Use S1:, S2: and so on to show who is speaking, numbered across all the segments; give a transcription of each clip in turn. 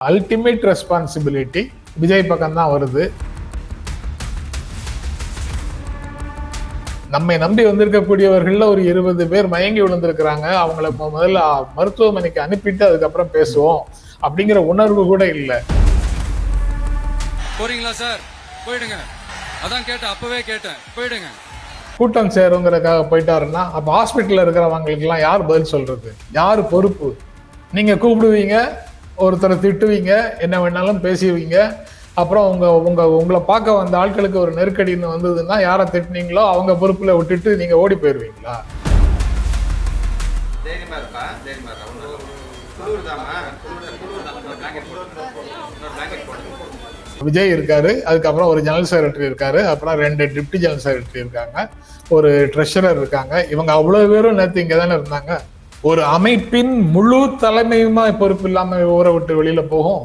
S1: Ultimate responsibility Vijay பக்கம் தான் வருது. நம்மை நம்பி வந்திருக்கக்கூடியவர்கள்ல ஒரு 20 பேர் மயங்கி விழுந்திருக்கிறாங்க. அவங்கள முதல்ல மருத்துவமனைக்கு அனுப்பிட்டு அதுக்கப்புறம் பேசுவோம் அப்படிங்கிற உணர்வு கூட இல்லை.
S2: போறீங்களா சார்? போயிடுங்க. அதான் கேட்டேன், அப்பவே கேட்டேன், போயிடுங்க.
S1: கூட்டம் சேருங்கிறதுக்காக போயிட்டாருன்னா அப்ப ஹாஸ்பிட்டல்ல இருக்கிறவங்களுக்கு எல்லாம் யார் பதில் சொல்றது? யாரு பொறுப்பு? நீங்க கூப்பிடுவீங்க, ஒருத்தரை திட்டுவீங்க, என்ன வேணாலும் பேசுவீங்க. அப்புறம் உங்களை பார்க்க வந்த ஆட்களுக்கு ஒரு நெருக்கடின்னு வந்ததுன்னா யாரை திட்டினீங்களோ அவங்க பொறுப்புல விட்டுட்டு நீங்க ஓடி போயிருவீங்களா? விஜய் இருக்காரு, அதுக்கப்புறம் ஒரு ஜெனரல் செக்ரட்டரி இருக்காரு, அப்புறம் 2 டிப்டி ஜெனரல் செக்ரட்டரி இருக்காங்க, ஒரு ட்ரெஷரர் இருக்காங்க. இவங்க அவ்வளவு பேரும் நேற்று இங்க தானே இருந்தாங்க. ஒரு அமைப்பின் முழு தலைமையுமா பொறுப்பு இல்லாம ஊரை விட்டு வெளியில போகும்.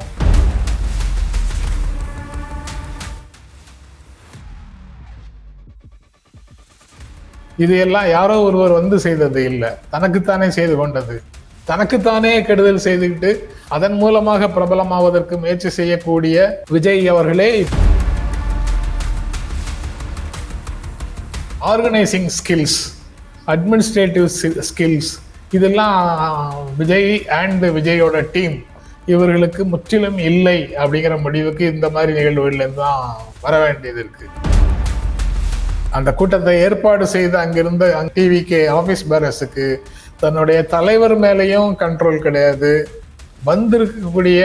S1: இது எல்லாம் யாரோ ஒருவர் வந்து செய்தது இல்லை, தனக்குத்தானே செய்து கொண்டது. தனக்குத்தானே கெடுதல் செய்துக்கிட்டு அதன் மூலமாக பிரபலமாவதற்கு முயற்சி செய்யக்கூடிய விஜய் அவர்களே ஆர்கனைசிங் ஸ்கில்ஸ், அட்மினிஸ்ட்ரேட்டிவ் ஸ்கில்ஸ், இதெல்லாம் விஜய் அண்ட் விஜயோட டீம் இவர்களுக்கு முற்றிலும் இல்லை அப்படிங்கிற முடிவுக்கு இந்த மாதிரி நிகழ்வுகள்லேருந்து தான் வர வேண்டியது இருக்கு. அந்த கூட்டத்தை ஏற்பாடு செய்து அங்கிருந்த டிவிகே ஆபீஸ் பேரஸுக்கு தன்னுடைய தலைவர் மேலேயும் கண்ட்ரோல் கிடையாது, வந்திருக்கக்கூடிய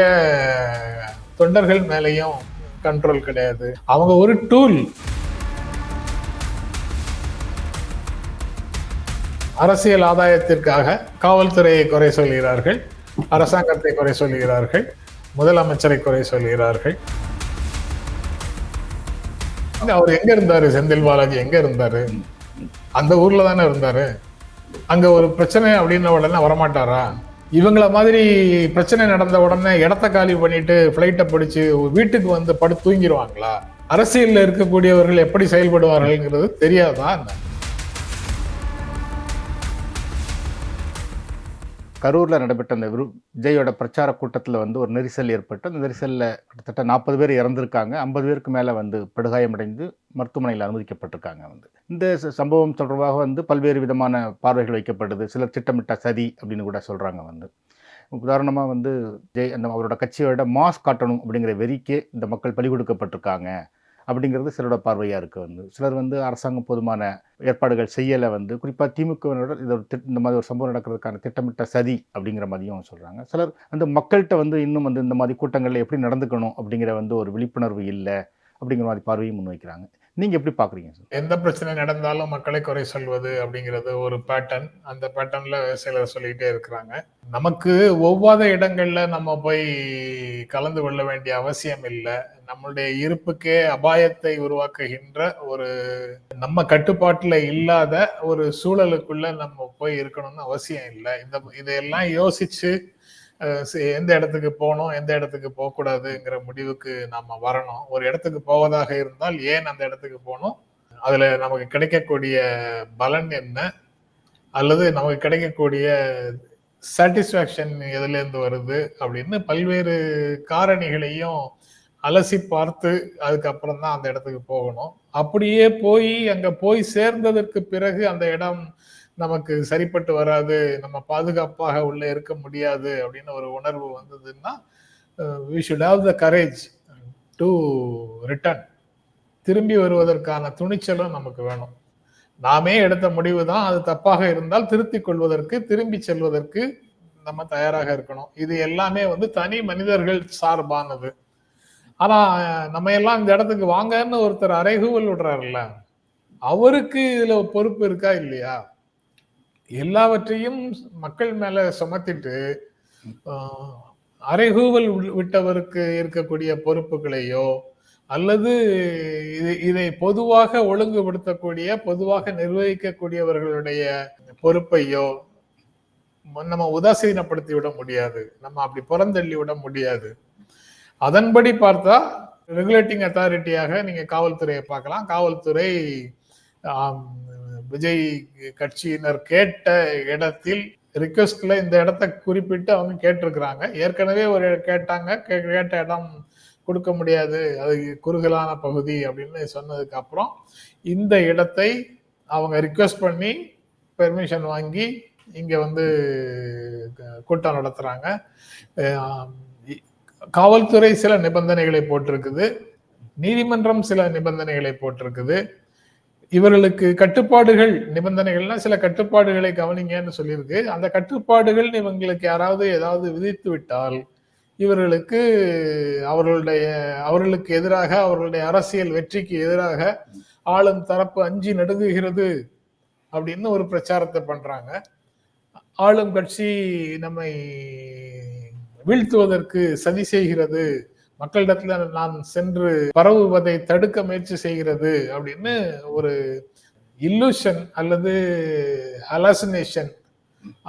S1: தொண்டர்கள் மேலேயும் கண்ட்ரோல் கிடையாது. அவங்க ஒரு டூல். அரசியல் ஆதாயத்திற்காக காவல்துறையை குறை சொல்கிறார்கள், அரசாங்கத்தை குறை சொல்கிறார்கள், முதலமைச்சரை குறை சொல்கிறார்கள். அவர் எங்க இருந்தாரு? செந்தில் பாலாஜி எங்க இருந்தாரு? அந்த ஊர்ல தானே இருந்தாரு. அங்க ஒரு பிரச்சனை அப்படின்ன உடனே வரமாட்டாரா? இவங்கள மாதிரி பிரச்சனை நடந்த உடனே இடத்த காலி பண்ணிட்டு பிளைட்டை பிடிச்சு வீட்டுக்கு வந்து படுத்து தூங்கிடுவாங்களா? அரசியல்ல இருக்கக்கூடியவர்கள் எப்படி செயல்படுவார்கள்ங்கிறது தெரியாதா?
S3: கரூரில் நடைபெற்ற அந்த விஜயோட பிரச்சார கூட்டத்தில் வந்து ஒரு நெரிசல் ஏற்பட்டு அந்த நெரிசலில் கிட்டத்தட்ட 40 பேர் இறந்துருக்காங்க, 50 பேருக்கு மேலே வந்து படுகாயமடைந்து மருத்துவமனையில் அனுமதிக்கப்பட்டிருக்காங்க. இந்த சம்பவம் தொடர்பாக வந்து பல்வேறு விதமான பார்வைகள் வைக்கப்படுது. சிலர் திட்டமிட்ட சதி அப்படின்னு கூட சொல்கிறாங்க. உதாரணமாக விஜய் அவரோட கட்சியோட மாஸ் காட்டணும் அப்படிங்கிற வெறிக்கே இந்த மக்கள் பலி கொடுக்கப்பட்டிருக்காங்க அப்படிங்கிறது சிலரோட பார்வையாக இருக்குது. சிலர் அரசாங்கம் போதுமான ஏற்பாடுகள் செய்யலை, குறிப்பாக திமுகவினோட இந்த மாதிரி ஒரு சம்பவம் நடக்கிறதுக்கான திட்டமிட்ட சதி அப்படிங்கிற மாதிரியும் சொல்கிறாங்க. சிலர் மக்கள்கிட்ட இன்னும் இந்த மாதிரி கூட்டங்களில் எப்படி நடந்துக்கணும் அப்படிங்கிற ஒரு விழிப்புணர்வு இல்லை அப்படிங்கிற மாதிரி பார்வையும் முன்வைக்கிறாங்க. நீங்க எப்படி பாக்குறீங்க சார்?
S1: எந்த பிரச்சனை நடந்தாலும் மக்களை குறை சொல்வது அப்படிங்கிறது ஒரு பேட்டர்ன். அந்த பேட்டர்ன்ல சிலர் சொல்லிட்டே இருக்கிறாங்க. நமக்கு ஒவ்வாத இடங்கள்ல நம்ம போய் கலந்து கொள்ள வேண்டிய அவசியம் இல்லை. நம்மளுடைய இருப்புக்கே அபாயத்தை உருவாக்குகின்ற ஒரு நம்ம கட்டுப்பாட்டுல இல்லாத ஒரு சூழலுக்குள்ள நம்ம போய் இருக்கணும்னு அவசியம் இல்லை. இதையெல்லாம் யோசிச்சு எந்த இடத்துக்கு போகணும், எந்த இடத்துக்கு போகக்கூடாதுங்கிற முடிவுக்கு நாம வரணும். ஒரு இடத்துக்கு போவதாக இருந்தால் ஏன் அந்த இடத்துக்கு போகணும், அதுல நமக்கு கிடைக்கக்கூடிய பலன் என்ன, அல்லது நமக்கு கிடைக்கக்கூடிய சாட்டிஸ்ஃபேக்ஷன் எதுல இருந்து வருது அப்படின்னு பல்வேறு காரணிகளையும் அலசி பார்த்து அதுக்கப்புறம் தான் அந்த இடத்துக்கு போகணும். அப்படியே போய் அங்க போய் சேர்ந்ததற்கு பிறகு அந்த இடம் நமக்கு சரிப்பட்டு வராது, நம்ம பாதுகாப்பாக உள்ள இருக்க முடியாது அப்படின்னு ஒரு உணர்வு வந்ததுன்னா we should have the courage to return. திரும்பி வருவதற்கான துணிச்சலும் நமக்கு வேணும். நாமே எடுத்த முடிவு தான், அது தப்பாக இருந்தால் திருத்திக் கொள்வதற்கு, திரும்பி செல்வதற்கு நம்ம தயாராக இருக்கணும். இது எல்லாமே தனி மனிதர்கள் சார்பானது. ஆனா நம்ம எல்லாம் இந்த இடத்துக்கு வாங்கன்னு ஒருத்தர் அறைகூவல் விடுறாருல்ல, அவருக்கு இதுல பொறுப்பு இருக்கா இல்லையா? எல்லாவற்றையும் மக்கள் மேல சுமத்திட்டு அறைகூவல் விட்டவருக்கு இருக்கக்கூடிய பொறுப்புகளையோ அல்லது இதை பொதுவாக ஒழுங்குபடுத்தக்கூடிய, பொதுவாக நிர்வகிக்கக்கூடியவர்களுடைய பொறுப்பையோ நம்ம உதாசீனப்படுத்தி விட முடியாது, நம்ம அப்படி புறந்தள்ளி விட முடியாது. அதன்படி பார்த்தா ரெகுலேட்டிங் அத்தாரிட்டியாக நீங்க காவல்துறையை பார்க்கலாம். காவல்துறை விஜய் கட்சியினர் கேட்ட இடத்தில் ரிக்வெஸ்ட்ல இந்த இடத்த குறிப்பிட்டு அவங்க கேட்டிருக்கிறாங்க. ஏற்கனவே ஒரு கேட்டாங்க. கேட்ட இடம் கொடுக்க முடியாது, அது குறுகலான பகுதி அப்படின்னு சொன்னதுக்கு அப்புறம் இந்த இடத்தை அவங்க ரிக்வெஸ்ட் பண்ணி பெர்மிஷன் வாங்கி இங்க வந்து கூட்டம் நடத்துறாங்க. காவல்துறை சில நிபந்தனைகளை போட்டிருக்குது, நீதிமன்றம் சில நிபந்தனைகளை போட்டிருக்குது. இவர்களுக்கு கட்டுப்பாடுகள், நிபந்தனைகள்னா சில கட்டுப்பாடுகளை கவனிங்கன்னு சொல்லியிருக்கு. அந்த கட்டுப்பாடுகள் இவங்களுக்கு யாராவது ஏதாவது விதித்து விட்டால் இவர்களுக்கு அவர்களுக்கு எதிராக, அவர்களுடைய அரசியல் வெற்றிக்கு எதிராக ஆளும் தரப்பு அஞ்சி நடுங்குகிறது அப்படின்னு ஒரு பிரச்சாரத்தை பண்றாங்க. ஆளும் கட்சி நம்மை வீழ்த்துவதற்கு சதி செய்கிறது, மக்களிடத்துல நான் சென்று பரவுவதை தடுக்க முயற்சி செய்கிறது அப்படின்னு ஒரு இல்லூஷன் அல்லது ஹலாசினேஷன்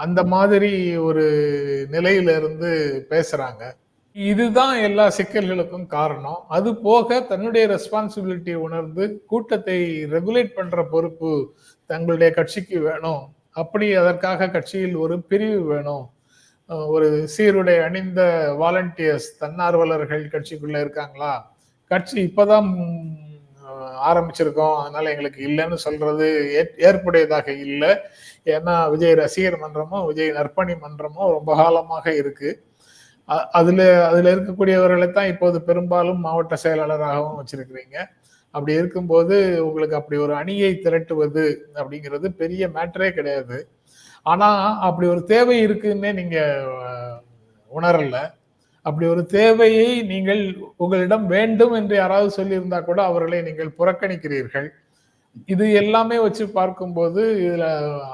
S1: அந்த மாதிரி ஒரு நிலையில இருந்து பேசுறாங்க. இதுதான் எல்லா சிக்கல்களுக்கும் காரணம். அது போக தன்னுடைய ரெஸ்பான்சிபிலிட்டி உணர்ந்து கூட்டத்தை ரெகுலேட் பண்ற பொறுப்பு தங்களுடைய கட்சிக்கு வேணும். அப்படி அதற்காக கட்சியில் ஒரு பிரிவு வேணும். ஒரு சீருடை அணிந்த வாலண்டியர்ஸ், தன்னார்வலர்கள் கட்சிக்குள்ள இருக்காங்களா? கட்சி இப்பதான் ஆரம்பிச்சிருக்கோம், அதனால எங்களுக்கு இல்லைன்னு சொல்றது ஏற்புடையதாக இல்லை. ஏன்னா விஜய் ரசிகர் மன்றமும் விஜய் நற்பணி மன்றமும் ரொம்ப காலமாக இருக்கு. அதுல இருக்கக்கூடியவர்களை தான் இப்போது பெரும்பாலும் மாவட்ட செயலாளராகவும் வச்சிருக்கிறீங்க. அப்படி இருக்கும்போது உங்களுக்கு அப்படி ஒரு அணியை திரட்டுவது அப்படிங்கிறது பெரிய மேட்டரே கிடையாது. ஆனா அப்படி ஒரு தேவை இருக்குன்னே நீங்க உணரல. அப்படி ஒரு தேவையை நீங்கள் உங்களிடம் வேண்டும் என்று யாராவது சொல்லியிருந்தா கூட அவர்களை நீங்கள் புறக்கணிக்கிறீர்கள். இது எல்லாமே வச்சு பார்க்கும்போது இதுல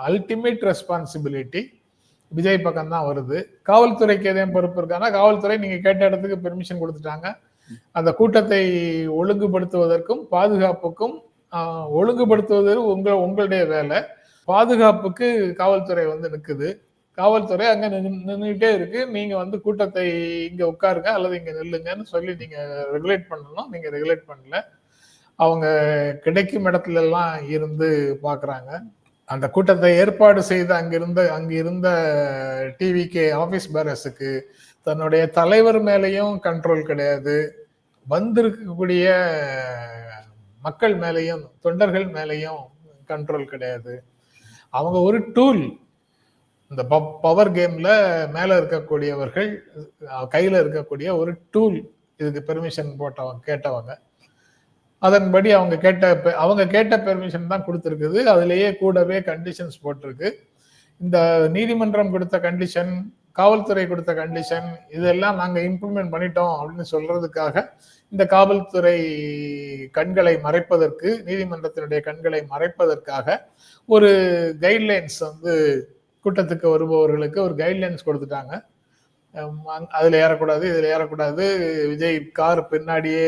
S1: அல்டிமேட் ரெஸ்பான்சிபிலிட்டி விஜய் பக்கம் தான் வருது. காவல்துறைக்கு எதையும் பொறுப்பு இருக்காங்கன்னா, காவல்துறை நீங்க கேட்ட இடத்துக்கு பெர்மிஷன் கொடுத்துட்டாங்க. அந்த கூட்டத்தை ஒழுங்குபடுத்துவதற்கும் பாதுகாப்புக்கும், ஒழுங்குபடுத்துவது உங்களுடைய வேலை, பாதுகாப்புக்கு காவல்துறை வந்து நிக்குது. காவல்துறை அங்க நின்றுட்டே இருக்கு. நீங்க வந்து கூட்டத்தை இங்க உட்காருங்க அல்லது இங்க நில்லுங்கன்னு சொல்லி நீங்க ரெகுலேட் பண்ணணும். நீங்க ரெகுலேட் பண்ணல. அவங்க கிடைக்கும் இடத்துல எல்லாம் இருந்து பாக்குறாங்க. அந்த கூட்டத்தை ஏற்பாடு செய்து அங்கிருந்த டிவிகே ஆபீஸ் பேரஸுக்கு தன்னுடைய தலைவர் மேலையும் கண்ட்ரோல் கிடையாது, வந்திருக்கக்கூடிய மக்கள் மேலையும் தொண்டர்கள் மேலையும் கண்ட்ரோல் கிடையாது. அவங்க ஒரு டூல். இந்த பவர் கேம்ல மேல இருக்கக்கூடியவர்கள் கையில இருக்கக்கூடிய ஒரு டூல். இதுக்கு பெர்மிஷன் கேட்டவங்க அதன்படி அவங்க கேட்ட பெர்மிஷன் தான் கொடுத்துருக்குது. அதுலயே கூடவே கண்டிஷன்ஸ் போட்டிருக்கு. இந்த நீதிமன்றம் கொடுத்த கண்டிஷன், காவல்துறை கொடுத்த கண்டிஷன், இதெல்லாம் நாங்க இம்ப்ளிமெண்ட் பண்ணிட்டோம் அப்படின்னு சொல்றதுக்காக இந்த காவல்துறை கண்களை மறைப்பதற்கு, நீதிமன்றத்தினுடைய கண்களை மறைப்பதற்காக ஒரு கைட்லைன்ஸ் வந்து கூட்டத்துக்கு வருபவர்களுக்கு ஒரு கைட்லைன்ஸ் கொடுத்துட்டாங்க. அதுல ஏறக்கூடாது, இதுல ஏறக்கூடாது, விஜய் கார் பின்னாடியே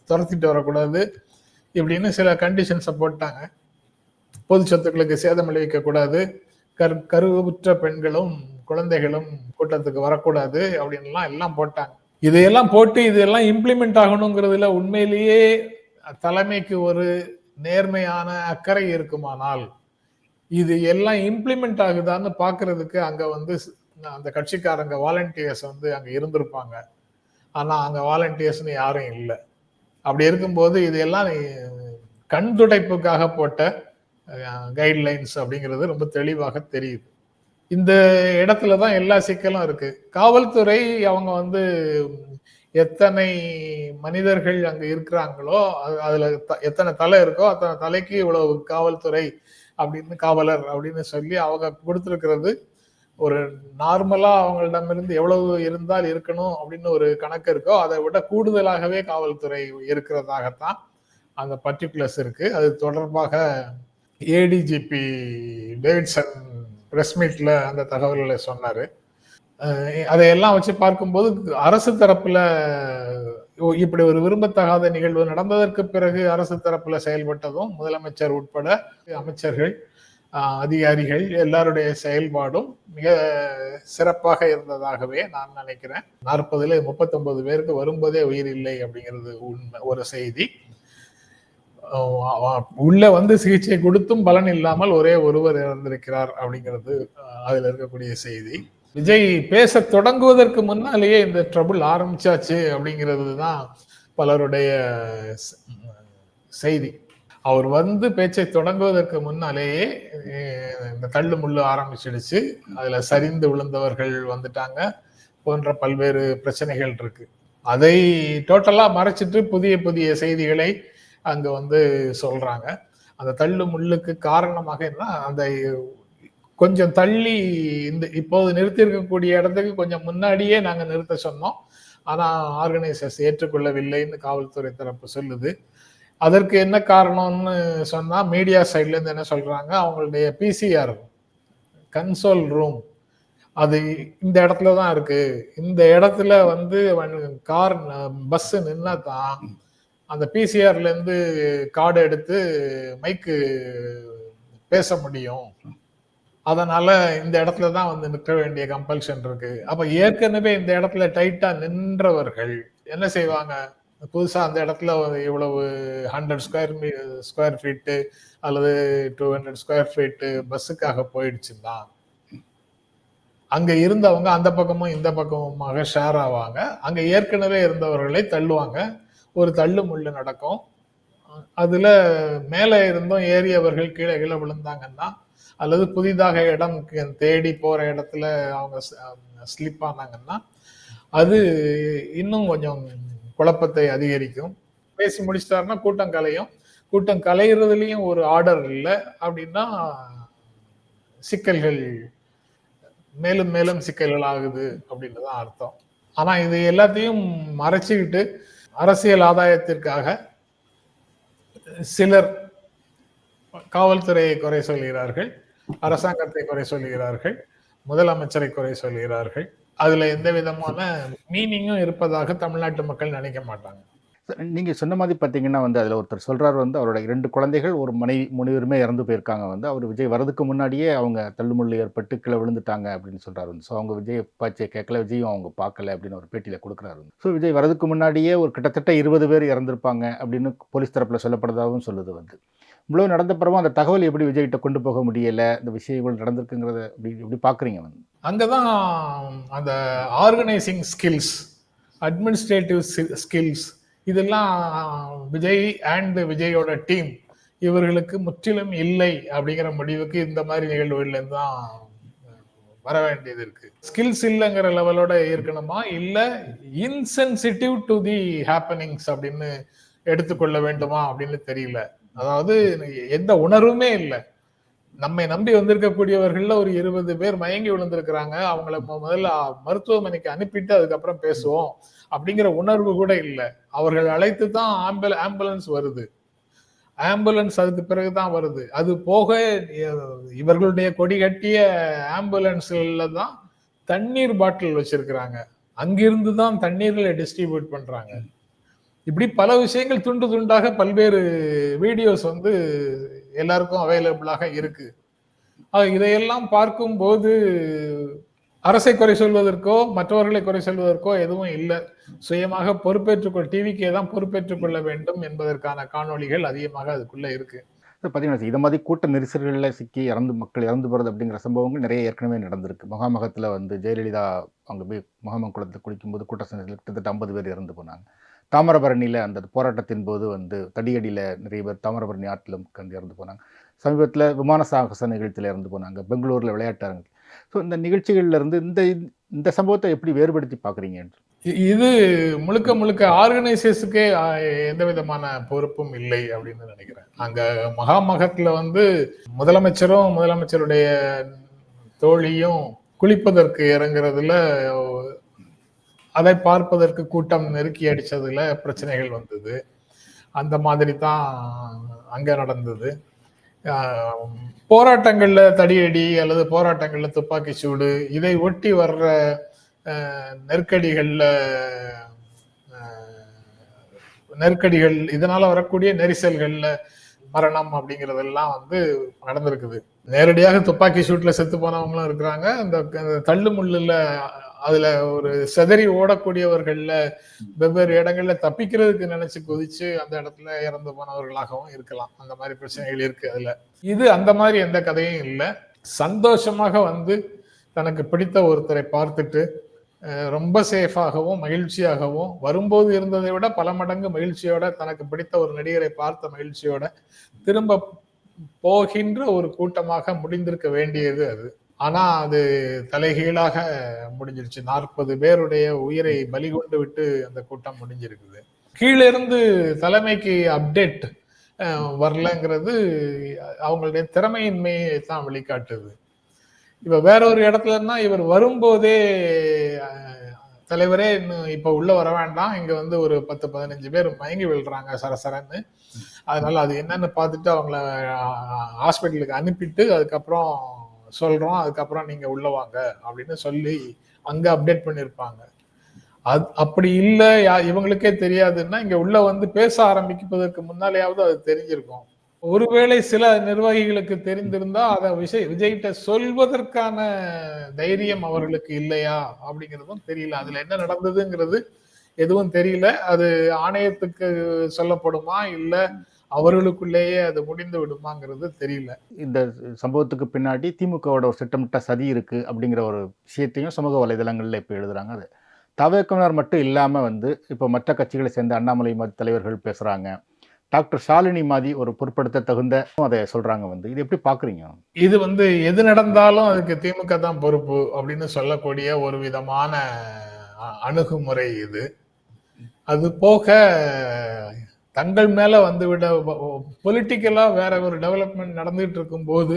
S1: துரத்திட்டு வரக்கூடாது, இப்படின்னு சில கண்டிஷன்ஸை போட்டாங்க. பொது சொத்துக்களுக்கு சேதம் விளைவிக்க கூடாது, கருவுற்ற பெண்களும் குழந்தைகளும் கூட்டத்துக்கு வரக்கூடாது அப்படின்லாம் எல்லாம் போட்டாங்க. இதையெல்லாம் போட்டு இதெல்லாம் இம்ப்ளிமெண்ட் ஆகணுங்கிறதுல உண்மையிலேயே தலைமைக்கு ஒரு நேர்மையான அக்கறை இருக்குமானால் இது எல்லாம் இம்ப்ளிமெண்ட் ஆகுதான்னு பாக்குறதுக்கு அங்க வந்து அந்த கட்சிக்காரங்க வாலண்டியர்ஸ் வந்து அங்க இருந்திருப்பாங்க. ஆனா அங்க வாலண்டியர்ஸ்னு யாரும் இல்லை. அப்படி இருக்கும்போது இது எல்லாம் கண் துடைப்புக்காக போட்ட கைட்லைன்ஸ் அப்படிங்கிறது ரொம்ப தெளிவாக தெரியுது. இந்த இடத்துலதான் எல்லா சிக்கலும் இருக்கு. காவல்துறை அவங்க வந்து எத்தனை மனிதர்கள் அங்க இருக்கிறாங்களோ அதுல எத்தனை தலை இருக்கோ அத்தனை தலைக்கு இவ்வளவு காவல்துறை அப்படின்னு, காவலர் அப்படின்னு சொல்லி அவங்க கொடுத்திருக்கிறது ஒரு நார்மலா அவங்களிடமிருந்து எவ்வளவு இருந்தால் இருக்கணும் அப்படின்னு ஒரு கணக்கு இருக்கோ அதை விட கூடுதலாகவே காவல்துறை இருக்கிறதாகத்தான் அந்த பர்டிகுலர்ஸ் இருக்கு. அது தொடர்பாக ஏடிஜிபி டேவிட்சன் பிரஸ் மீட்ல அந்த தகவல்களை சொன்னாரு. அதையெல்லாம் வச்சு பார்க்கும்போது அரசு தரப்புல இப்படி ஒரு விரும்பத்தகாத நிகழ்வு நடந்ததற்கு பிறகு அரசு தரப்புல செயல்பட்டதும் முதலமைச்சர் உட்பட அமைச்சர்கள், அதிகாரிகள் எல்லாருடைய செயல்பாடும் மிக சிறப்பாக இருந்ததாகவே நான் நினைக்கிறேன். 40ல 39 பேருக்கு வரும்போதே உயிர் இல்லை அப்படிங்கிறது உண்மை, ஒரு செய்தி. உள்ள வந்து சிகிச்சை கொடுத்தும் பலன் இல்லாமல் ஒரே ஒருவர் இறந்திருக்கிறார் அப்படிங்கிறது அதுல இருக்கக்கூடிய செய்தி. விஜய் பேச தொடங்குவதற்கு முன்னாலேயே இந்த ட்ரபிள் ஆரம்பிச்சாச்சு அப்படிங்கிறது தான் பலருடைய செய்தி. அவர் வந்து பேச்சை தொடங்குவதற்கு முன்னாலேயே இந்த தள்ளு முள்ளு ஆரம்பிச்சிடுச்சு, அதுல சரிந்து விழுந்தவர்கள் வந்துட்டாங்க போன்ற பல்வேறு பிரச்சனைகள் இருக்கு. அதை டோட்டலா மறைச்சிட்டு புதிய புதிய செய்திகளை அங்க வந்து சொல்றாங்க. அந்த தள்ளு முள்ளுக்கு காரணமாக என்ன, அந்த கொஞ்சம் தள்ளி இந்த இப்போது நிறுத்தி இருக்கக்கூடிய இடத்துக்கு கொஞ்சம் முன்னாடியே நாங்க நிறுத்த சொன்னோம், ஆனா ஆர்கனைசர்ஸ் ஏற்றுக்கொள்ளவில்லைன்னு காவல்துறை தரப்பு சொல்லுது. அதற்கு என்ன காரணம்னு சொன்னா மீடியா சைட்ல இருந்து என்ன சொல்றாங்க, அவங்களுடைய பிசிஆர் கன்சோல் ரூம் அது இந்த இடத்துல தான் இருக்கு, இந்த இடத்துல வந்து கார் பஸ் நின்னா தான் அந்த பிசிஆர்ல இருந்து கார்டு எடுத்து மைக்கு பேச முடியும், அதனால இந்த இடத்துல தான் வந்து நிற்க வேண்டிய கம்பல்ஷன் இருக்கு. அப்ப ஏற்கனவே இந்த இடத்துல டைட்டா நின்றவர்கள் என்ன செய்வாங்க, புதுசா அந்த இடத்துல இவ்வளவு 100 ஸ்கொயர் ஃபீட்டு அல்லது 200 ஸ்கொயர் ஃபீட்டு பஸ்ஸுக்காக போயிடுச்சுன்னா அங்க இருந்தவங்க அந்த பக்கமும் இந்த பக்கமுமாக ஷேர் ஆவாங்க, அங்க ஏற்கனவே இருந்தவர்களை தள்ளுவாங்க, ஒரு தள்ளு முள்ளு நடக்கும். அதுல மேல இருந்தும் ஏறியவர்கள் கீழே கீழே விழுந்தாங்கன்னா அல்லது புதிதாக இடம் தேடி போற இடத்துல அவங்க ஸ்லிப் ஆனாங்கன்னா அது இன்னும் கொஞ்சம் குழப்பத்தை அதிகரிக்கும். பேசி முடிச்சிட்டாருன்னா கூட்டம் கலையும், கூட்டம் கலைகிறதுலயும் ஒரு ஆர்டர் இல்லை அப்படின்னா சிக்கல்கள் மேலும் மேலும் சிக்கல்கள் ஆகுது அப்படின்னு தான் அர்த்தம். ஆனா இது எல்லாத்தையும் மறைச்சுக்கிட்டு அரசியல் ஆதாயத்திற்காக சிலர் காவல்துறையை குறை சொல்கிறார்கள், அரசாங்கத்தை குறை சொல்கிறார்கள், முதலமைச்சரை குறை சொல்கிறார்கள். அதுல எந்த விதமான மீனிங்கும் இருப்பதாக தமிழ்நாட்டு மக்கள் நினைக்க மாட்டாங்க.
S3: நீங்க சொன்ன மாதிரி பார்த்தீங்கன்னா வந்து அதில் ஒருத்தர் சொல்றாரு வந்து அவரோட 2 குழந்தைகள் ஒரு மனைவி 3 பேருமே இறந்து போயிருக்காங்க வந்து அவர் விஜய் வரதுக்கு முன்னாடியே அவங்க தள்ளுமுள்ளு ஏற்பட்டு கீழே விழுந்துட்டாங்க அப்படின்னு சொல்றாரு வந்து. ஸோ அவங்க விஜய் பாச்சியை கேட்கல, விஜயும் அவங்க பார்க்கல அப்படின்னு ஒரு பேட்டியில் கொடுக்குறாரு. ஸோ விஜய் வரதுக்கு முன்னாடியே ஒரு கிட்டத்தட்ட 20 பேர் இறந்திருப்பாங்க அப்படின்னு போலீஸ் தரப்பில் சொல்லப்படுறதாகவும் சொல்லுது வந்து. இவ்வளோ நடந்த பிறகு அந்த தகவல் எப்படி விஜய்கிட்ட கொண்டு போக முடியலை, இந்த விஷயங்கள் நடந்திருக்குங்கிறத எப்படி பார்க்குறீங்க வந்து?
S1: அங்கதான் அந்த ஆர்கனைசிங் ஸ்கில்ஸ், அட்மினிஸ்ட்ரேட்டிவ் ஸ்கில்ஸ் இதெல்லாம் விஜய் அண்ட் விஜயோட டீம் இவர்களுக்கு முற்றிலும் இல்லை அப்படிங்கிற முடிவுக்கு இந்த மாதிரி நிகழ்வுகள்ல இருந்து தான் வர வேண்டியது இருக்கு. ஸ்கில்ஸ் இல்லைங்கிற லெவலோட இருக்கணுமா இல்ல இன்சென்சிட்டிவ் டு தி ஹேப்பனிங்ஸ் அப்படின்னு எடுத்துக்கொள்ள வேண்டுமா அப்படின்னு தெரியல. அதாவது எந்த உணர்வுமே இல்லை, நம்மை நம்பி வந்திருக்கக்கூடியவர்கள்ல ஒரு 20 பேர் மயங்கி விழுந்திருக்கிறாங்க, அவங்கள முதல்ல மருத்துவமனைக்கு அனுப்பிட்டு அதுக்கப்புறம் பேசுவோம் அப்படிங்கிற உணர்வு கூட இல்லை. அவர்கள் அழைத்து தான் ஆம்புலன்ஸ் வருது, ஆம்புலன்ஸ் அதுக்கு பிறகுதான் வருது. அது போக இவர்களுடைய கொடி கட்டிய ஆம்புலன்ஸ்ல தான் தண்ணீர் பாட்டில் வச்சிருக்கிறாங்க, அங்கிருந்து தான் தண்ணீர்களை டிஸ்ட்ரிபியூட் பண்றாங்க. இப்படி பல விஷயங்கள் துண்டு துண்டாக பல்வேறு வீடியோஸ் வந்து எல்லாருக்கும் அவைலபிளாக இருக்கு. இதையெல்லாம் பார்க்கும்போது அரசை குறை சொல்வதற்கோ மற்றவர்களை குறை சொல்வதற்கோ எதுவும் இல்லை. சுயமாக பொறுப்பேற்றுக்கொள், டிவிக்கே தான் பொறுப்பேற்றுக் கொள்ள வேண்டும் என்பதற்கான காணொளிகள் அதிகமாக அதுக்குள்ள இருக்கு.
S3: பார்த்தீங்கன்னா இதை மாதிரி கூட்ட நெரிசல்களில் சிக்கி மக்கள் இறந்து போகிறது அப்படிங்கிற சம்பவங்கள் நிறைய ஏற்கனவே நடந்திருக்கு. மகாமகத்தில் வந்து ஜெயலலிதா அங்கே போய் மகாமக குளத்தில் குளிக்கும்போது கூட்ட நெரிசல் கிட்டத்தட்ட 50 பேர் இறந்து போனாங்க. தாமிரபரணியில் அந்த போராட்டத்தின் போது வந்து தடியடியில் நிறைய பேர் தாமிரபரணி ஆற்றிலும் கண்டு இறந்து போனாங்க. சமீபத்தில் விமான சாகச நிகழ்ச்சியில் இறந்து போனாங்க. பெங்களூரில் விளையாட்டு அரங்கு. ஸோ இந்த நிகழ்ச்சிகள்ல இருந்து இந்த சம்பவத்தை எப்படி வேறுபடுத்தி பார்க்குறீங்க?
S1: இது முழுக்க முழுக்க ஆர்கனைசர்ஸுக்கே எந்த விதமான பொறுப்பும் இல்லை அப்படின்னு நினைக்கிறேன். அங்க மகாமகத்துல வந்து முதலமைச்சரும் முதலமைச்சருடைய தோழியும் குளிப்பதற்கு இறங்குறதுல அதை பார்ப்பதற்கு கூட்டம் நெருக்கி அடிச்சதுல பிரச்சனைகள் வந்தது. அந்த மாதிரி தான் அங்க நடந்தது. போராட்டங்கள்ல தடியடி அல்லது போராட்டங்கள்ல துப்பாக்கி சூடு இதை ஒட்டி வர்ற நெருக்கடிகள் இதனால வரக்கூடிய நெரிசல்கள்ல மரணம் அப்படிங்கறதெல்லாம் வந்து நடந்திருக்குது. நேரடியாக துப்பாக்கி சூட்ல செத்து போனவங்களும் இருக்கிறாங்க, இந்த தள்ளு முள்ளுல அதுல ஒரு சிதறி ஓடக்கூடியவர்கள்ல வெவ்வேறு இடங்கள்ல தப்பிக்கிறதுக்கு நினைச்சு குதிச்சு அந்த இடத்துல இறந்து போனவர்களாகவும் இருக்கலாம். அந்த மாதிரி பிரச்சனைகள் இருக்கு அதுல. இது அந்த மாதிரி எந்த கதையும் இல்லை. சந்தோஷமாக வந்து தனக்கு பிடித்த ஒருத்தரை பார்த்துட்டு ரொம்ப சேஃபாகவும் மகிழ்ச்சியாகவும் வரும்போது இருந்ததை விட பல மடங்கு மகிழ்ச்சியோட தனக்கு பிடித்த ஒரு நடிகரை பார்த்த மகிழ்ச்சியோட திரும்ப போகின்ற ஒரு கூட்டமாக முடிந்திருக்க வேண்டியது அது. ஆனா அது தலைகீழாக முடிஞ்சிருச்சு. 40 பேருடைய உயிரை பலி கொண்டு விட்டு அந்த கூட்டம் முடிஞ்சிருக்குது. கீழிருந்து தலைமைக்கு அப்டேட் வரலங்கிறது அவங்களுடைய திறமையின்மையை தான் வெளிக்காட்டுது. இப்ப வேற ஒரு இடத்துலன்னா இவர் வரும்போதே தலைவரே இன்னும் இப்ப உள்ள வர வேண்டாம், இங்க வந்து ஒரு 10-15 பேர் மயங்கி விழுறாங்க சரசரன்னு, அதனால அது என்னன்னு பார்த்துட்டு அவங்கள ஹாஸ்பிட்டலுக்கு அனுப்பிட்டு அதுக்கப்புறம் சொல்றோம், அதுக்கப்புறம் நீங்க உள்ள வாங்க அப்படின்னு சொல்லி அங்க அப்டேட் பண்ணிருப்பாங்க. அப்படி இல்ல இவங்களுக்கே தெரியாதுன்னா இங்க உள்ள வந்து பேச ஆரம்பிப்பதற்கு முன்னாலேயாவது அது தெரிஞ்சிருக்கும். ஒருவேளை சில நிர்வாகிகளுக்கு தெரிந்திருந்தா அதை விஜய்கிட்ட சொல்வதற்கான தைரியம் அவர்களுக்கு இல்லையா அப்படிங்கிறதும் தெரியல. அதுல என்ன நடந்ததுங்கிறது எதுவும் தெரியல. அது ஆணையத்துக்கு சொல்லப்படுமா இல்ல அவர்களுக்குள்ளேயே அது முடிந்து விடுமாங்கிறது தெரியல.
S3: இந்த சம்பவத்துக்கு பின்னாடி திமுகவோட ஒரு திட்டமிட்ட சதி இருக்கு அப்படிங்கிற ஒரு விஷயத்தையும் சமூக வலைதளங்கள்ல இப்ப எழுதுறாங்க. அது தவிர்க்கவினர் மட்டும் இல்லாம வந்து இப்ப மற்ற கட்சிகளை சேர்ந்த அண்ணாமலை மாதிரி தலைவர்கள் பேசுறாங்க. டாக்டர் ஷாலினி மாதிரி ஒரு பொருட்படுத்த தகுந்த அதை சொல்றாங்க. வந்து இது எப்படி பாக்குறீங்க?
S1: இது வந்து எது நடந்தாலும் அதுக்கு திமுக தான் பொறுப்பு அப்படின்னு சொல்லக்கூடிய ஒரு விதமான அணுகுமுறை இது. அது போக தங்கள் மேல வந்து விட பொலிட்டிக்கலா வேற ஒரு டெவலப்மெண்ட் நடந்துட்டு இருக்கும் போது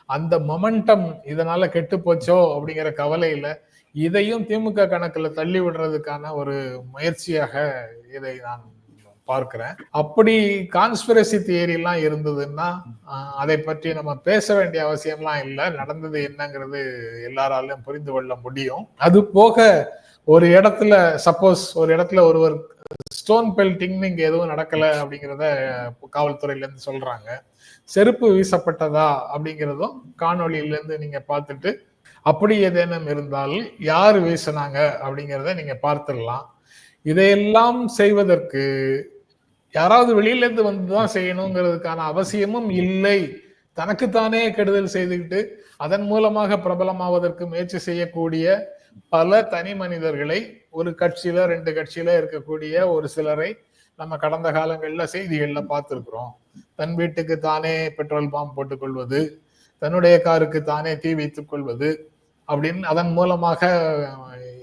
S1: அந்த மொமெண்டம் இதனால கெட்டு போச்சோ அப்படிங்கிற கவலையில இதையும் திமுக கணக்குல தள்ளி விடுறதுக்கான ஒரு முயற்சியாக இதை நான் பார்க்கிறேன். அப்படி கான்ஸ்பிரசி தியரி எல்லாம் இருந்ததுன்னா அதை பற்றி நம்ம பேச வேண்டிய அவசியம்லாம் இல்லை. நடந்தது என்னங்கிறது எல்லாராலும் புரிந்து கொள்ள முடியும். அது போக ஒரு இடத்துல சப்போஸ் ஒரு இடத்துல ஒருவர் ஸ்டோன் பெல்டிங் இங்க எதுவும் நடக்கல அப்படிங்கிறத காவல்துறையில இருந்து சொல்றாங்க. செருப்பு வீசப்பட்டதா அப்படிங்கிறதும் காணொலியில இருந்து நீங்க பார்த்துட்டு அப்படி ஏதேனும் இருந்தால் யார் வீசினாங்க அப்படிங்கிறத நீங்க பார்த்துடலாம். இதையெல்லாம் செய்வதற்கு யாராவது வெளியில இருந்து வந்துதான் செய்யணுங்கிறதுக்கான அவசியமும் இல்லை. தனக்குத்தானே கெடுதல் செய்துக்கிட்டு அதன் மூலமாக பிரபலமாவதற்கு முயற்சி செய்யக்கூடிய பல தனி மனிதர்களை ஒரு கட்சியில 2 கட்சியில இருக்கக்கூடிய ஒரு சிலரை நம்ம கடந்த காலங்கள்ல செய்திகள்ல பார்த்திருக்கிறோம். தன் வீட்டுக்கு தானே பெட்ரோல் பாம்பு போட்டுக் கொள்வது, தன்னுடைய காருக்கு தானே தீ வைத்துக் கொள்வது அப்படின்னு அதன் மூலமாக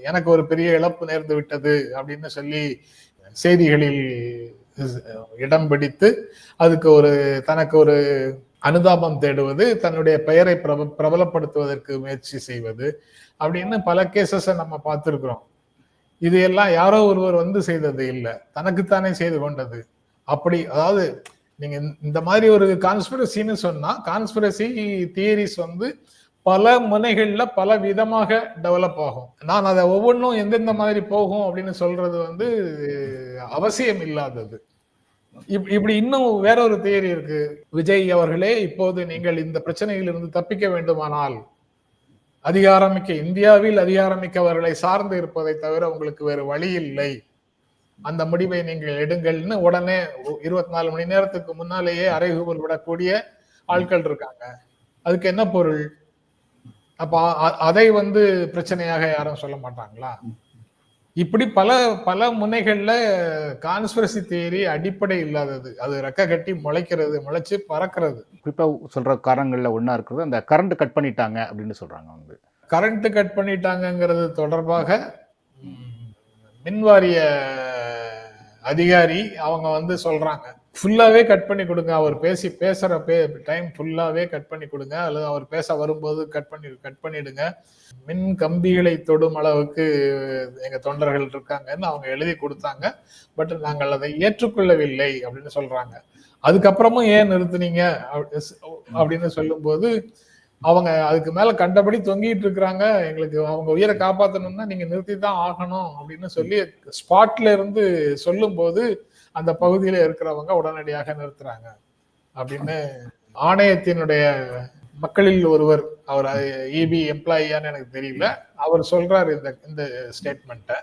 S1: எனக்கு ஒரு பெரிய இழப்பு நேர்ந்து விட்டது அப்படின்னு சொல்லி செய்திகளில் இடம் பிடித்து அதுக்கு தனக்கு ஒரு அனுதாபம் தேடுவது, தன்னுடைய பெயரை பிரபலப்படுத்துவதற்கு முயற்சி செய்வது அப்படின்னு பல கேசஸை நம்ம பார்த்திருக்கிறோம். இது எல்லாம் யாரோ ஒருவர் வந்து செய்தது இல்லை, தனக்குத்தானே செய்து கொண்டது. அப்படி அதாவது நீங்க இந்த மாதிரி ஒரு கான்ஸ்பிரசின்னு சொன்னா கான்ஸ்பிரசி தியரிஸ் வந்து பல முனைகள்ல பல விதமாக டெவலப் ஆகும். நான் அதை ஒவ்வொன்றும் எந்தெந்த மாதிரி போகும் அப்படின்னு சொல்றது வந்து அவசியம் இல்லாதது. இப்படி இன்னும் வேற ஒரு தியரி இருக்கு. விஜய் அவர்களே, இப்போது நீங்கள் இந்த பிரச்சனையில் இருந்து தப்பிக்க வேண்டுமானால் இந்தியாவில் அதிகாரமிக்கவர்களை சார்ந்து இருப்பதை தவிர உங்களுக்கு வேறு வழி இல்லை, அந்த முடிவை நீங்கள் எடுங்கள்னு உடனே 24 மணி நேரத்துக்கு முன்னாலேயே அறைகூவல் விடக்கூடிய ஆட்கள் இருக்காங்க. அதுக்கு என்ன பொருள்? அப்ப அதை வந்து பிரச்சனையாக யாரும் சொல்ல மாட்டாங்களா? இப்படி பல பல முனைகள்ல கான்ஸ்பிரசி தியரி அடிப்படை இல்லாதது. அது ரெக்க கட்டி முளைச்சு பறக்கிறது.
S3: குறிப்பா சொல்ற காரணங்கள்ல ஒண்ணா இருக்கிறது அந்த கரண்ட் கட் பண்ணிட்டாங்க அப்படின்னு சொல்றாங்க. வந்து
S1: கரண்ட் கட் பண்ணிட்டாங்கிறது தொடர்பாக மின்வாரிய அதிகாரி அவங்க வந்து சொல்றாங்க, ஃபுல்லாவே கட் பண்ணி கொடுங்க, அவர் பேசுற டைம் ஃபுல்லாவே கட் பண்ணி கொடுங்க, அல்லது அவர் பேச வரும்போது கட் பண்ணிடுங்க, மின் கம்பிகளை தொடும் அளவுக்கு எங்க தொண்டர்கள் இருக்காங்கன்னு அவங்க எழுதி கொடுத்தாங்க. பட் நாங்கள் அதை ஏற்றுக்கொள்ளவில்லை அப்படின்னு சொல்றாங்க. அதுக்கப்புறமும் ஏன் நிறுத்துனீங்க அப்படின்னு சொல்லும்போது அவங்க அதுக்கு மேல கண்டபடி தொங்கிட்டு இருக்கிறாங்க. எங்களுக்கு அவங்க உயிரை காப்பாற்றணும்னா நீங்க நிறுத்தி தான் ஆகணும் அப்படின்னு சொல்லி ஸ்பாட்ல இருந்து சொல்லும் போது அந்த பகுதியில இருக்கிறவங்க உடனடியாக நிறுத்துறாங்க அப்படின்னு ஆணையத்தினுடைய மக்களில் ஒருவர், அவர் இபி எம்ப்ளாயியான்னு எனக்கு தெரியல, அவர் சொல்றாரு இந்த ஸ்டேட்மெண்ட்டை.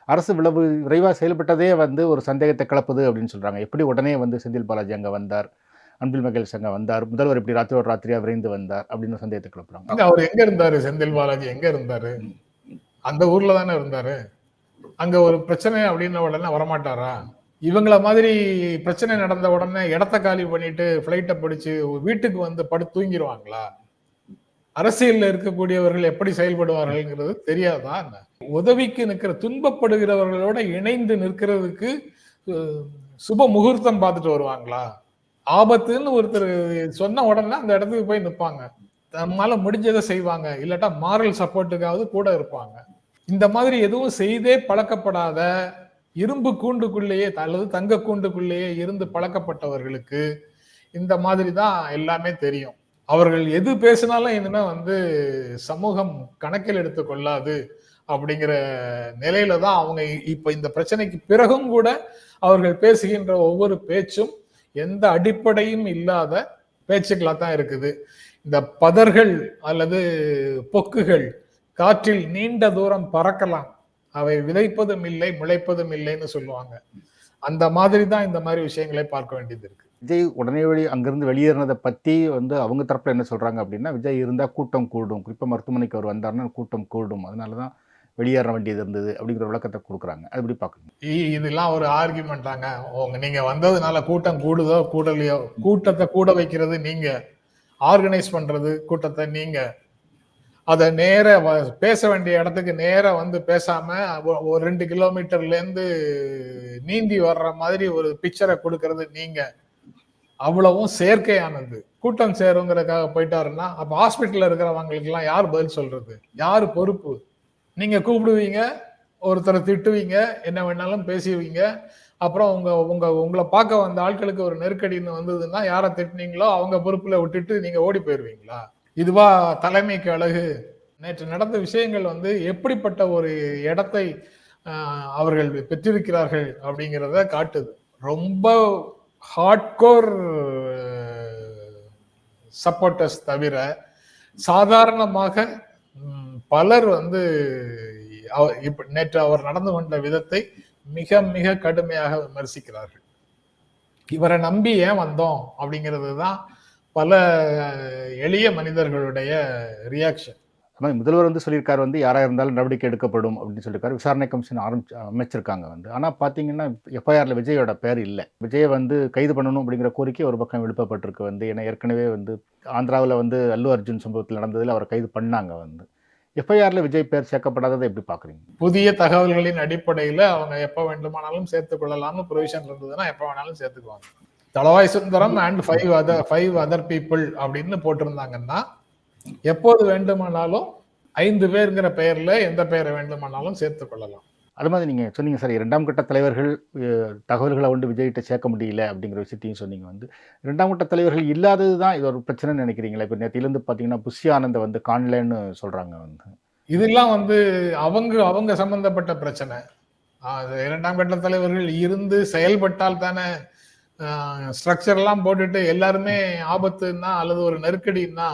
S3: அரசு இவ்வளவு விரைவாக செயல்பட்டதே வந்து ஒரு சந்தேகத்தை கிளப்புது அப்படின்னு சொல்றாங்க. எப்படி உடனே வந்து செந்தில் பாலாஜி அங்கே வந்தார், அன்பில் மகேஷ் அங்கே வந்தார், முதல்வர் இப்படி ராத்திரியோட ராத்திரியா விரைந்து வந்தார் அப்படின்னு சந்தேகத்தை கிளப்புறாங்க.
S1: அவர் எங்க இருந்தாரு? செந்தில் பாலாஜி எங்க இருந்தாரு? அந்த ஊர்ல தானே இருந்தாரு. அங்க ஒரு பிரச்சனை அப்படின்ன உடனே வரமாட்டாரா? இவங்கள மாதிரி பிரச்சனை நடந்த உடனே இடத்த காலி பண்ணிட்டு பிளைட்டை பிடிச்சு வீட்டுக்கு வந்து படுத்து தூங்கிடுவாங்களா? அரசியல்ல இருக்கக்கூடியவர்கள் எப்படி செயல்படுவார்கள்ங்கிறது தெரியாதா? உதவிக்கு நிற்கிற துன்பப்படுகிறவர்களோட இணைந்து நிற்கிறதுக்கு சுப முகூர்த்தம் பார்த்துட்டு வருவாங்களா? ஆபத்துன்னு ஒருத்தர் சொன்ன உடனே அந்த இடத்துக்கு போய் நிற்பாங்க, நம்மளால முடிஞ்சதை செய்வாங்க, இல்லாட்டா மாரல் சப்போர்ட்டுக்காவது கூட இருப்பாங்க. இந்த மாதிரி எதுவும் செய்தே பழக்கப்படாத இரும்பு கூண்டுக்குள்ளேயே அல்லது தங்க கூண்டுக்குள்ளேயே இருந்து பழக்கப்பட்டவர்களுக்கு இந்த மாதிரி தான் எல்லாமே தெரியும். அவர்கள் எது பேசினாலும் இனிமே வந்து சமூகம் கணக்கில் எடுத்துக் கொள்ளாது அப்படிங்கிற நிலையில தான் அவங்க இப்ப இந்த பிரச்சனைக்கு பிறகும் கூட அவர்கள் பேசுகின்ற ஒவ்வொரு பேச்சும் எந்த அடிப்படையும் இல்லாத பேச்சுக்களா தான் இருக்குது. இந்த பதர்கள் அல்லது பொக்குகள் காற்றில் நீண்ட தூரம் பறக்கலாம், அவை விதைப்பதும் இல்லை முளைப்பதும் இல்லைன்னு சொல்லுவாங்க. அந்த மாதிரி தான் இந்த மாதிரி விஷயங்களை பார்க்க வேண்டியது இருக்கு.
S3: விஜய் உடனே அங்கிருந்து வெளியேறினதை பத்தி வந்து அவங்க தரப்புல என்ன சொல்றாங்க அப்படின்னா, விஜய் இருந்தா கூட்டம் கூடும், குறிப்பா மருத்துவமனைக்கு அவர் வந்தாருன்னா கூட்டம் கூடும், அதனாலதான் வெளியேற வேண்டியது இருந்தது அப்படிங்கிற விளக்கத்தை கொடுக்குறாங்க. அது எப்படி பாக்குறீங்க?
S1: இதெல்லாம் ஒரு ஆர்குமெண்டாங்க. நீங்க வந்ததுனால கூட்டம் கூடுதோ கூடலையோ, கூட்டத்தை கூட வைக்கிறது நீங்க, ஆர்கனைஸ் பண்றது கூட்டத்தை நீங்க, அதை நேர பேச வேண்டிய இடத்துக்கு நேர வந்து பேசாம ஒரு 2 கிலோமீட்டர்ல இருந்து நீந்தி வர்ற மாதிரி ஒரு பிக்சரை கொடுக்கறது நீங்க. அவ்வளவும் செயற்கையானது. கூட்டம் சேருங்கிறதுக்காக போயிட்டாருன்னா அப்ப ஹாஸ்பிட்டல்ல இருக்கிறவங்களுக்கு எல்லாம் யார் பதில் சொல்றது? யாரு பொறுப்பு? நீங்க கூப்பிடுவீங்க, ஒருத்தரை திட்டுவீங்க, என்ன வேணாலும் பேசுவீங்க, அப்புறம் உங்களை பார்க்க வந்த ஆட்களுக்கு ஒரு நெருக்கடின்னு வந்ததுன்னா யாரை திட்டுனீங்களோ அவங்க பொறுப்புல விட்டுட்டு நீங்க ஓடி போயிருவீங்களா? இதுவா தலைமைக்கு அழகு? நேற்று நடந்த விஷயங்கள் வந்து எப்படிப்பட்ட ஒரு இடத்தை அவர்கள் பெற்றிருக்கிறார்கள் அப்படிங்கிறத காட்டுது. ரொம்ப ஹார்ட்கோர் சப்போர்ட்டர்ஸ் தவிர சாதாரணமாக பலர் வந்து நேற்று அவர் நடந்து கொண்ட விதத்தை மிக மிக கடுமையாக விமர்சிக்கிறார்கள். இவரை நம்பி ஏன் வந்தோம் அப்படிங்கிறது தான் பல எளிய மனிதர்களுடைய ரியாக்ஷன்.
S3: முதல்வர் வந்து சொல்லியிருக்காரு வந்து யாரா இருந்தாலும் நடவடிக்கை எடுக்கப்படும் அப்படின்னு சொல்லியிருக்காரு. விசாரணை கமிஷன் அமைச்சிருக்காங்க வந்து. ஆனா பாத்தீங்கன்னா எஃப்ஐஆர்ல விஜயோட பேர் இல்லை. விஜயை வந்து கைது பண்ணணும் அப்படிங்கிற கோரிக்கை ஒரு பக்கம் எழுப்பப்பட்டிருக்கு வந்து. ஏன்னா ஏற்கனவே வந்து ஆந்திராவில் வந்து அல்லு அர்ஜுன் சம்பவத்தில் நடந்ததில் அவரை கைது பண்ணாங்க வந்து. எஃப்ஐஆர்ல விஜய் பேர் சேர்க்கப்படாததை எப்படி பாக்குறீங்க?
S1: புதிய தகவல்களின் அடிப்படையில அவங்க எப்ப வேண்டுமானாலும் சேர்த்துக் கொள்ளலாம்னு ப்ரொவிஷன் இருந்ததுன்னா எப்ப வேணாலும் சேர்த்துக்குவாங்க. Thalavai Sundaram and 5 other people அப்படின்னு போட்டிருந்தாங்கன்னா எப்போது வேண்டுமானாலும் 5 பேருங்கிற பெயர்ல எந்த பெயரை வேண்டுமானாலும் சேர்த்துக் கொள்ளலாம்.
S3: அது மாதிரி நீங்க சொன்னீங்க சார், 2ஆம் கட்ட தலைவர்கள் தகவல்களை வந்து விஜய்கிட்ட சேர்க்க முடியல அப்படிங்கிற விஷயத்தையும் சொன்னீங்க வந்து. 2ஆம் கட்ட தலைவர்கள் இல்லாதது தான் இது ஒரு பிரச்சனைன்னு நினைக்கிறீங்களா? இப்போ நேற்றிலிருந்து பார்த்தீங்கன்னா புஷி ஆனந்தை வந்து காணலன்னு சொல்றாங்க வந்து.
S1: இதெல்லாம் வந்து அவங்க சம்பந்தப்பட்ட பிரச்சனை. 2ஆம் கட்ட தலைவர்கள் இருந்து செயல்பட்டால் தானே, ஸ்ட்ரக்சர் எல்லாம் போட்டுட்டு எல்லாருமே ஆபத்துன்னா அல்லது ஒரு நெருக்கடின்னா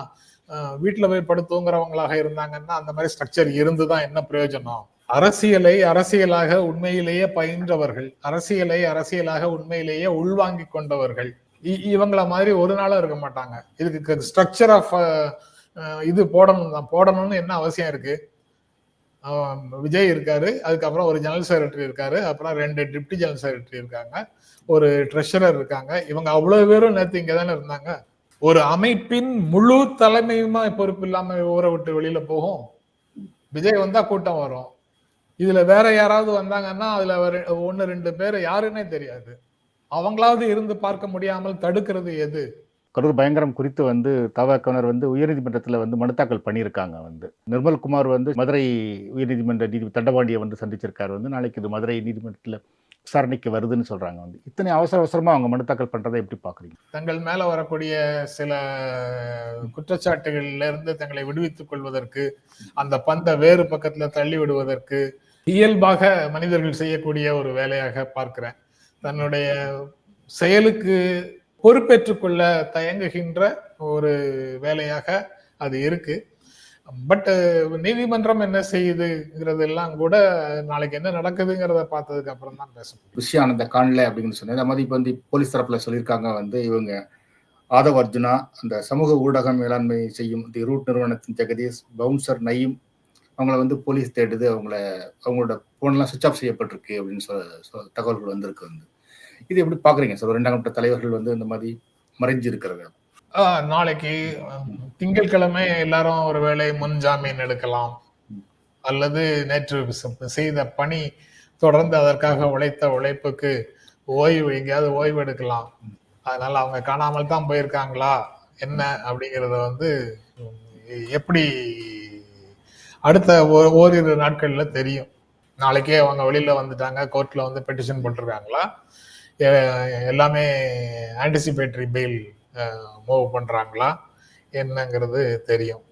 S1: வீட்டுல போய் படுத்துங்கிறவங்களாக இருந்தாங்கன்னா அந்த மாதிரி ஸ்ட்ரக்சர் இருந்துதான் என்ன பிரயோஜனம்? அரசியலை அரசியலாக உண்மையிலேயே பயின்றவர்கள், அரசியலை அரசியலாக உண்மையிலேயே உள்வாங்கி கொண்டவர்கள் இவங்கள மாதிரி ஒரு நாளும் இருக்க மாட்டாங்க. இதுக்கு ஸ்ட்ரக்சர் ஆஃப் இது போடணும்னு என்ன அவசியம் இருக்கு? விஜய் இருக்காரு, அதுக்கப்புறம் ஒரு ஜெனரல் செக்ரட்டரி இருக்காரு, அப்புறம் 2 டிப்டி ஜெனரல் செக்ரட்டரி இருக்காங்க, ஒரு ட்ரெஷரர் இருக்காங்க. இவங்க அவ்வளவு பேரும் நேற்று இங்க தானே இருந்தாங்க. ஒரு அமைப்பின் முழு தலைமையுமா பொறுப்பு இல்லாம ஊரை விட்டு வெளியில போகும். விஜய் வந்தா கூட்டம் வரும். இதுல வேற யாராவது வந்தாங்கன்னா அதுல 1-2 பேர் யாருன்னே தெரியாது. அவங்களாவது இருந்து பார்க்க முடியாமல் தடுக்கிறது எது?
S3: கரூர் பயங்கரம் குறித்து வந்து தவக்கனர் வந்து உயர்நீதிமன்றத்தில் வந்து மனு தாக்கல் பண்ணியிருக்காங்க வந்து. நிர்மல்குமார் வந்து மதுரை உயர்நீதிமன்ற நீதிபதி தண்டபாண்டியை வந்து சந்திச்சிருக்காரு வந்து. நாளைக்கு இது மதுரை நீதிமன்றத்தில் விசாரணைக்கு வருதுன்னு சொல்றாங்க வந்து. இத்தனை அவசரமா அவங்க மனு தாக்கல் பண்றதை எப்படி பாக்குறீங்க?
S1: தங்கள் மேல வரக்கூடிய சில குற்றச்சாட்டுகள்ல இருந்து தங்களை விடுவித்துக் கொள்வதற்கு, அந்த பந்தை வேறு பக்கத்துல தள்ளி விடுவதற்கு இயல்பாக மனிதர்கள் செய்யக்கூடிய ஒரு வேலையாக பார்க்கிறேன். தன்னுடைய செயலுக்கு பொறுப்பேற்றுக் கொள்ள தயங்குகின்ற ஒரு வேலையாக அது இருக்கு. பட் நீதிமன்றம் என்ன செய்யுதுங்கிறது எல்லாம் கூட நாளைக்கு என்ன நடக்குதுங்கிறத பார்த்ததுக்கு அப்புறம் தான் பேச முடியும்.
S3: விஷயம் அந்த காணல அப்படின்னு சொன்னேன். அது மாதிரி இப்போ வந்து போலீஸ் தரப்புல சொல்லியிருக்காங்க வந்து இவங்க ஆதவ் அர்ஜுனா, அந்த சமூக ஊடக மேலாண்மை செய்யும் தி ரூட் நிறுவனத்தின் ஜெகதீஷ், பவுன்சர் நயீம் அவங்கள வந்து போலீஸ் தேடுது, அவங்களோட போன்லாம் சுவிட்ச் ஆஃப் செய்யப்பட்டிருக்கு அப்படின்னு தகவல்கள் வந்திருக்கு வந்து. இது எப்படி பாக்குறீங்க சார்? இரண்டாம் கட்ட தலைவர்கள் வந்து இந்த மாதிரி மறைஞ்சு இருக்கிறது.
S1: நாளைக்கு திங்கட்கிழமை எல்லாரும் ஒருவேளை முன் ஜாமீன் எடுக்கலாம், அல்லது நேற்று செய்த பணி தொடர்ந்து அதற்காக உழைத்த உழைப்புக்கு ஓய்வு எங்கேயாவது ஓய்வு எடுக்கலாம். அதனால அவங்க காணாமல் தான் போயிருக்காங்களா என்ன அப்படிங்கறத வந்து எப்படி அடுத்த ஓரிரு நாட்கள்ல தெரியும். நாளைக்கே அவங்க வெளியில வந்துட்டாங்க, கோர்ட்ல வந்து பெட்டிஷன் போட்டிருக்காங்களா, எல்லாமே ஆன்டிசிபேட்டரி பெயில் மூவ் பண்றாங்களா என்னங்கிறது தெரியும்.